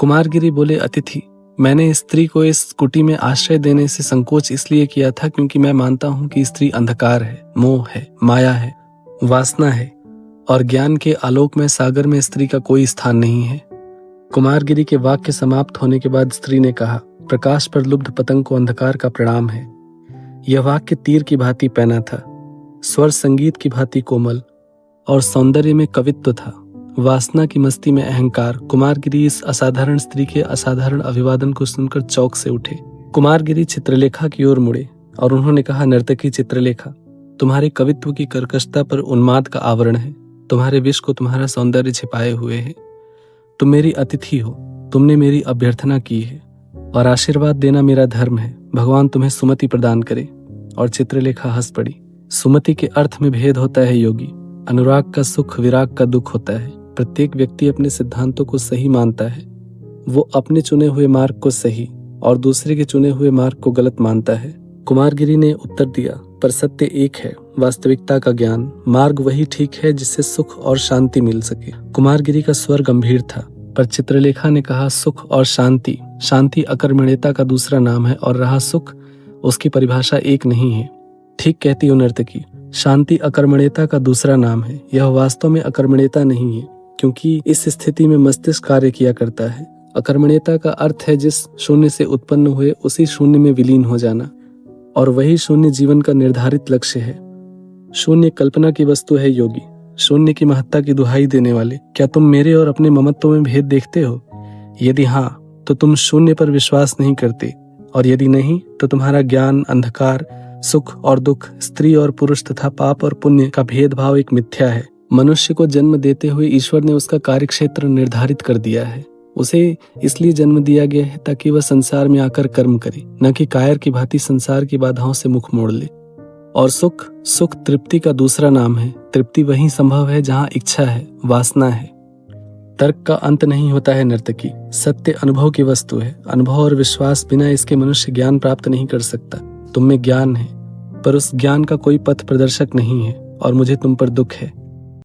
कुमारगिरी बोले, अतिथि, मैंने स्त्री को इस कुटी में आश्रय देने से संकोच इसलिए किया था क्योंकि मैं मानता हूं कि स्त्री अंधकार है, मोह है, माया है, वासना है और ज्ञान के आलोकमय सागर में स्त्री का कोई स्थान नहीं है। कुमारगिरी के वाक्य समाप्त होने के बाद स्त्री ने कहा, प्रकाश पर लुब्ध पतंग को अंधकार का प्रणाम है। यह वाक्य तीर की भांति पैना था, स्वर संगीत की भांति कोमल और सौंदर्य में कवित्व था, वासना की मस्ती में अहंकार। कुमारगिरी इस असाधारण स्त्री के असाधारण अभिवादन को सुनकर चौक से उठे। कुमारगिरी चित्रलेखा की ओर मुड़े और उन्होंने कहा, नर्तकी चित्रलेखा, तुम्हारे कवित्व की कर्कशता पर उन्माद का आवरण है, तुम्हारे विष को तुम्हारा सौंदर्य छिपाए हुए है। तुम मेरी अतिथि हो, तुमने मेरी अभ्यर्थना की है और आशीर्वाद देना मेरा धर्म है। भगवान तुम्हें सुमति प्रदान करे। और चित्रलेखा हंस पड़ी। सुमति के अर्थ में भेद होता है योगी। अनुराग का सुख विराग का दुख होता है। प्रत्येक व्यक्ति अपने सिद्धांतों को सही मानता है, वो अपने चुने हुए मार्ग को सही और दूसरे के चुने हुए मार्ग को गलत मानता है। कुमारगिरी ने उत्तर दिया, पर सत्य एक है, वास्तविकता का ज्ञान। मार्ग वही ठीक है जिससे सुख और शांति मिल सके। कुमारगिरी का स्वर गंभीर था, पर चित्रलेखा ने कहा, सुख और शांति। शांति अकर्मण्यता का दूसरा नाम है और रहा सुख, उसकी परिभाषा एक नहीं है। ठीक कहती हो नर्तकी, शांति अकर्मण्यता का दूसरा नाम है। यह वास्तव में अकर्मण्यता नहीं है, क्योंकि इस स्थिति में मस्तिष्क कार्य किया करता है। अकर्मण्यता का अर्थ है जिस शून्य से उत्पन्न हुए उसी शून्य में विलीन हो जाना, और वही शून्य जीवन का निर्धारित लक्ष्य है। शून्य कल्पना की वस्तु है योगी। शून्य की महत्ता की दुहाई देने वाले, क्या तुम मेरे और अपने ममत्व में भेद देखते हो? यदि हाँ, तो तुम शून्य पर विश्वास नहीं करते, और यदि नहीं तो तुम्हारा ज्ञान, अंधकार, सुख और दुख, स्त्री और पुरुष तथा पाप और पुण्य का भेदभाव एक मिथ्या है। मनुष्य को जन्म देते हुए ईश्वर ने उसका कार्यक्षेत्र निर्धारित कर दिया है। उसे इसलिए जन्म दिया गया है ताकि वह संसार में आकर कर्म करे, न कि कायर की भांति संसार की बाधाओं से मुख मोड़ ले। और सुख तृप्ति का दूसरा नाम है। तृप्ति वहीं संभव है जहाँ इच्छा है, वासना है। तर्क का अंत नहीं होता है नर्तकी। सत्य अनुभव की वस्तु है। अनुभव और विश्वास बिना इसके मनुष्य ज्ञान प्राप्त नहीं कर सकता। तुम में ज्ञान है, पर उस ज्ञान का कोई पथ प्रदर्शक नहीं है, और मुझे तुम पर दुख है।